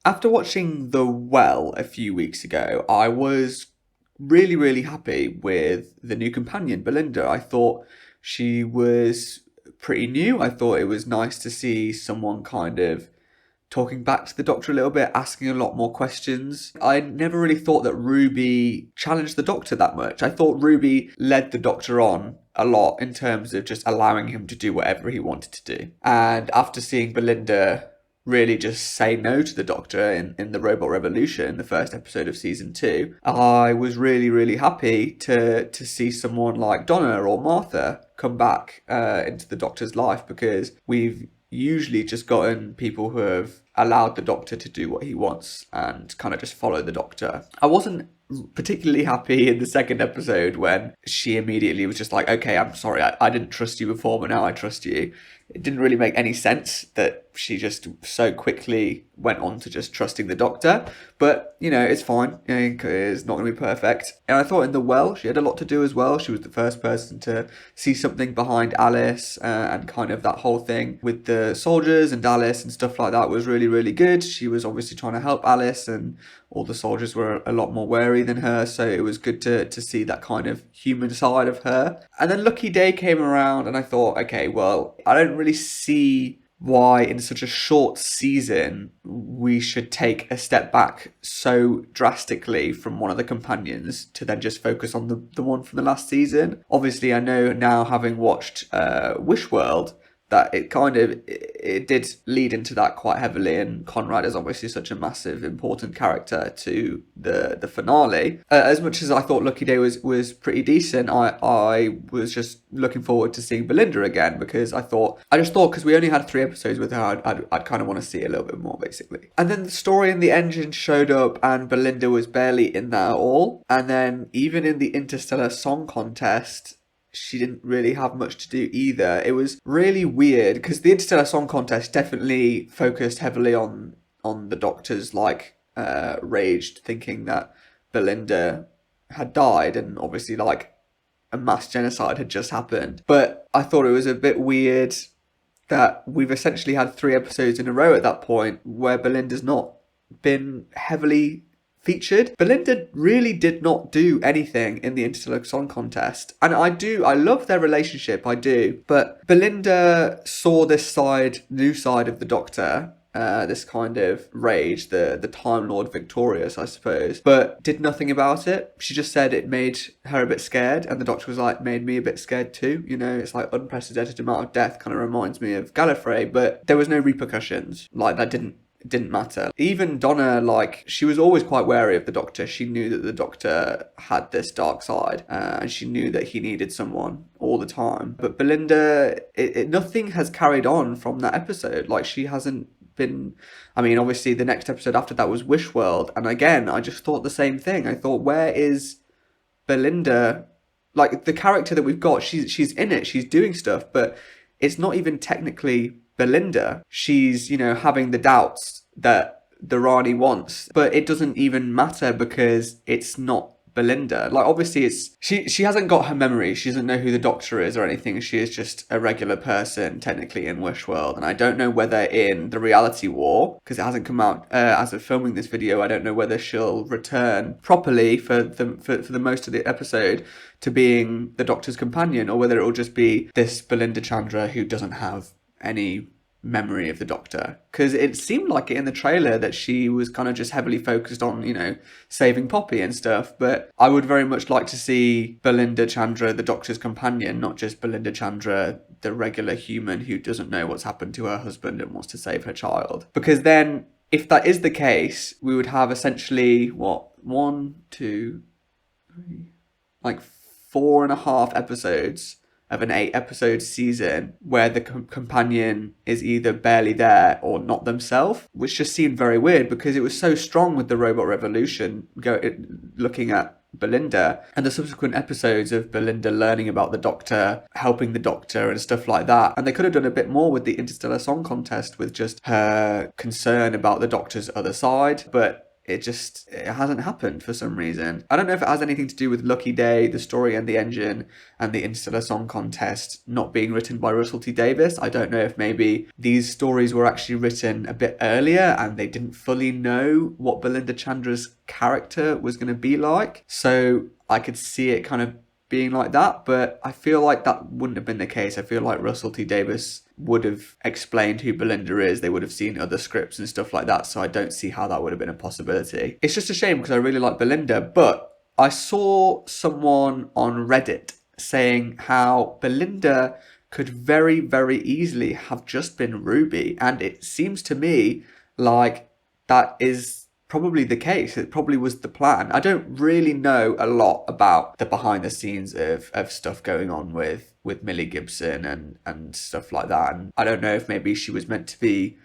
After watching The Well a few weeks ago, I was really, really happy with the new companion, Belinda. I thought she was pretty new. I thought it was nice to see someone kind of talking back to the Doctor a little bit, asking a lot more questions. I never really thought that Ruby challenged the Doctor that much. I thought Ruby led the Doctor on a lot in terms of just allowing him to do whatever he wanted to do. And after seeing Belinda really just say no to the Doctor in the Robot Revolution, the first episode of season 2, I was really, really happy to see someone like Donna or Martha come back into the Doctor's life, because we've usually just gotten people who have allowed the Doctor to do what he wants and kind of just follow the Doctor. I wasn't particularly happy in the second episode when she immediately was just like, okay, I'm sorry, I didn't trust you before, but now I trust you. It didn't really make any sense that she just so quickly went on to just trusting the Doctor. But, it's fine. It's not going to be perfect. And I thought in The Well, she had a lot to do as well. She was the first person to see something behind Alice, and kind of that whole thing with the soldiers and Alice and stuff like that was really, really good. She was obviously trying to help Alice, and all the soldiers were a lot more wary than her, so it was good to see that kind of human side of her. And then Lucky Day came around, and I thought, okay, well, I don't really see why in such a short season we should take a step back so drastically from one of the companions to then just focus on the one from the last season. Obviously, I know now, having watched Wish World, that it did lead into that quite heavily, and Conrad is obviously such a massive, important character to the finale. As much as I thought Lucky Day was pretty decent, I was just looking forward to seeing Belinda again, because I just thought, because we only had 3 episodes with her, I'd kind of want to see a little bit more, basically. And then the story in the engine showed up, and Belinda was barely in that at all. And then even in the Interstellar Song Contest, she didn't really have much to do either. It was really weird, because the Interstellar Song Contest definitely focused heavily on the Doctor's rage, thinking that Belinda had died, and obviously a mass genocide had just happened. But I thought it was a bit weird that we've essentially had 3 episodes in a row at that point where Belinda's not been heavily featured. Belinda really did not do anything in the Interstellar Song Contest. And I love their relationship, I do. But Belinda saw this new side of the Doctor, this kind of rage, the Time Lord victorious, I suppose, but did nothing about it. She just said it made her a bit scared, and the Doctor was like, made me a bit scared too. It's like unprecedented amount of death, kind of reminds me of Gallifrey, but there was no repercussions. That didn't matter. Even Donna, she was always quite wary of the Doctor. She knew that the Doctor had this dark side, and she knew that he needed someone all the time. But Belinda, nothing has carried on from that episode. She hasn't been... I mean, obviously the next episode after that was Wish World, and again, I just thought the same thing. I thought, where is Belinda? The character that we've got, she's in it, she's doing stuff, but it's not even technically Belinda. She's, having the doubts that the Rani wants, but it doesn't even matter because it's not Belinda. Obviously she hasn't got her memory. She doesn't know who the Doctor is or anything. She is just a regular person, technically, in Wish World. And I don't know whether in the reality war, because it hasn't come out as of filming this video, I don't know whether she'll return properly for the most of the episode to being the Doctor's companion, or whether it will just be this Belinda Chandra who doesn't have any memory of the Doctor, because it seemed like it in the trailer that she was kind of just heavily focused on saving Poppy and stuff. But I would very much like to see Belinda Chandra, the Doctor's companion, not just Belinda Chandra, the regular human who doesn't know what's happened to her husband and wants to save her child. Because then, if that is the case, we would have essentially 1, 2, 3, 4.5 episodes of an 8-episode season where the companion is either barely there or not themselves, which just seemed very weird, because it was so strong with the Robot Revolution, looking at Belinda, and the subsequent episodes of Belinda learning about the Doctor, helping the Doctor and stuff like that. And they could have done a bit more with the Interstellar Song Contest, with just her concern about the Doctor's other side, but it hasn't happened for some reason. I don't know if it has anything to do with Lucky Day, the story and the engine, and the Interstellar Song Contest not being written by Russell T Davies. I don't know if maybe these stories were actually written a bit earlier and they didn't fully know what Belinda Chandra's character was going to be like. So I could see it kind of being like that, but I feel like that wouldn't have been the case. I feel like Russell T Davies would have explained who Belinda is. They would have seen other scripts and stuff like that, so I don't see how that would have been a possibility. It's just a shame because I really like Belinda, but I saw someone on Reddit saying how Belinda could very, very easily have just been Ruby, and it seems to me like that is probably the case. It probably was the plan. I don't really know a lot about the behind the scenes of stuff going on with Millie Gibson and stuff like that. And I don't know if maybe she was meant to be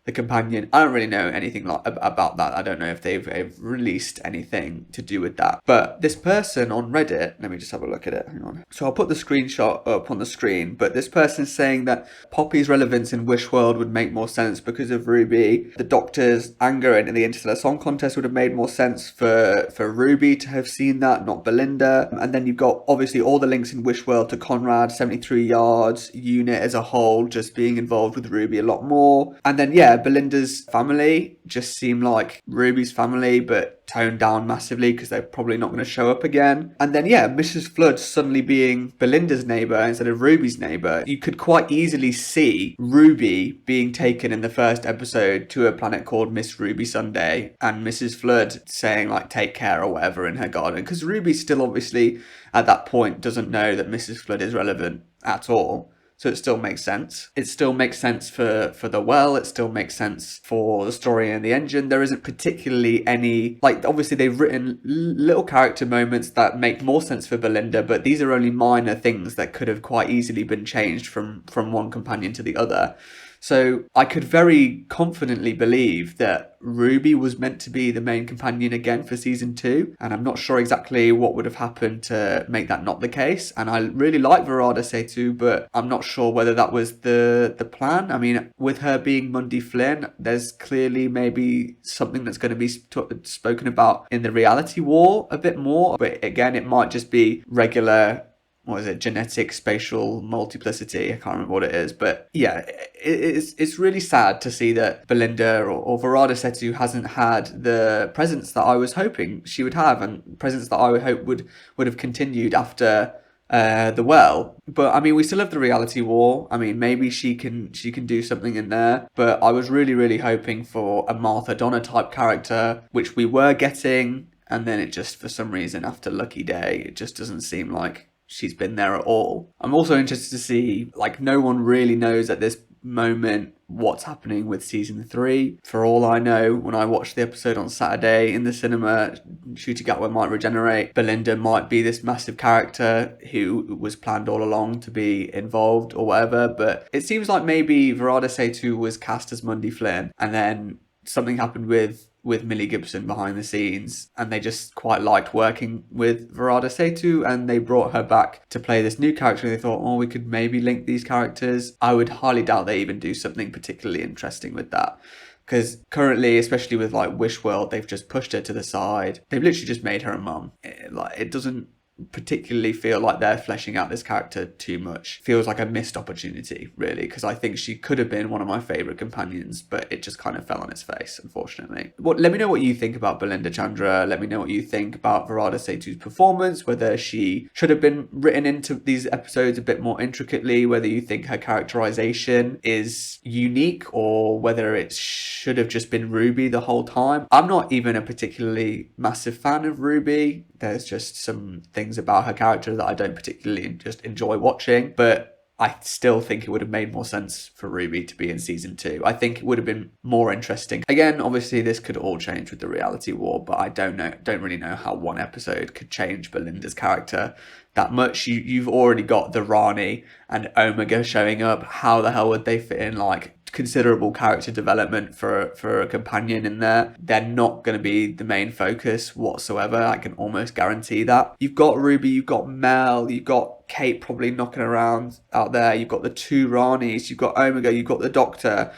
the companion. I don't really know anything about that. I don't know if they've released anything to do with that. But this person on Reddit, let me just have a look at it. Hang on. So I'll put the screenshot up on the screen. But this person's saying that Poppy's relevance in Wish World would make more sense because of Ruby. The Doctor's anger in the Interstellar Song Contest would have made more sense for Ruby to have seen that, not Belinda. And then you've got obviously all the links in Wish World to Conrad, 73 Yards, Unit as a whole, just being involved with Ruby a lot more. And then, yeah, Belinda's family just seem like Ruby's family, but toned down massively because they're probably not going to show up again. And then, yeah, Mrs. Flood suddenly being Belinda's neighbour instead of Ruby's neighbour. You could quite easily see Ruby being taken in the first episode to a planet called Miss Ruby Sunday and Mrs. Flood saying, like, take care or whatever in her garden. Because Ruby still obviously at that point doesn't know that Mrs. Flood is relevant at all. So it still makes sense. It still makes sense for the well. It still makes sense for the story and the engine. There isn't particularly any, like, obviously they've written little character moments that make more sense for Belinda, but these are only minor things that could have quite easily been changed from one companion to the other. So I could very confidently believe that Ruby was meant to be the main companion again for season 2. And I'm not sure exactly what would have happened to make that not the case. And I really like Verada Sethu, but I'm not sure whether that was the plan. I mean, with her being Mundy Flynn, there's clearly maybe something that's going to be spoken about in the reality war a bit more. But again, it might just be regular, what is it, genetic spatial multiplicity. I can't remember what it is, but yeah, it's really sad to see that Belinda or Verada Sethu hasn't had the presence that I was hoping she would have, and presence that I would hope would have continued after the well. But I mean, we still have the reality war. I mean, maybe she can do something in there, but I was really hoping for a Martha Donna type character, which we were getting, and then it just, for some reason, after Lucky Day, it just doesn't seem like she's been there at all. I'm also interested to see, like, no one really knows at this moment what's happening with season 3. For all I know, when I watched the episode on Saturday in the cinema, Shooty Gatwa might regenerate. Belinda might be this massive character who was planned all along to be involved or whatever, but it seems like maybe Verada Sethu was cast as Mundy Flynn, and then something happened with Millie Gibson behind the scenes, and they just quite liked working with Verada Sethu, and they brought her back to play this new character. They thought, oh, we could maybe link these characters. I would highly doubt they even do something particularly interesting with that, because currently, especially with like Wish World, they've just pushed her to the side. They've literally just made her a mum. It doesn't particularly feel like they're fleshing out this character too much. Feels like a missed opportunity, really, because I think she could have been one of my favourite companions, but it just kind of fell on its face, unfortunately. Let me know what you think about Belinda Chandra. Let me know what you think about Verada Sethu's performance, whether she should have been written into these episodes a bit more intricately, whether you think her characterization is unique, or whether it should have just been Ruby the whole time. I'm not even a particularly massive fan of Ruby. There's just some things about her character that I don't particularly just enjoy watching, but I still think it would have made more sense for Ruby to be in season 2. I think it would have been more interesting. Again, obviously this could all change with the reality war, but I don't really know how one episode could change Belinda's character that much. You've already got the Rani and Omega showing up. How the hell would they fit in like considerable character development for a companion in there? They're not going to be the main focus whatsoever. I can almost guarantee that. You've got Ruby, you've got Mel, you've got Kate probably knocking around out there, you've got the 2 Ranis, you've got Omega, you've got the Doctor.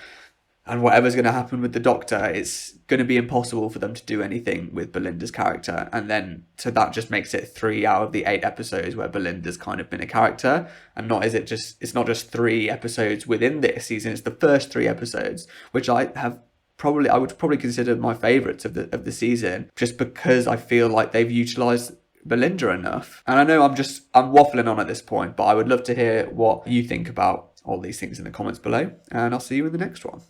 and whatever's going to happen with the Doctor, it's going to be impossible for them to do anything with Belinda's character. And then, so that just makes it 3 out of the 8 episodes where Belinda's kind of been a character. And it's not just 3 episodes within this season, it's the first 3 episodes, which I would probably consider my favourites of the season, just because I feel like they've utilised Belinda enough. And I know I'm waffling on at this point, but I would love to hear what you think about all these things in the comments below, and I'll see you in the next one.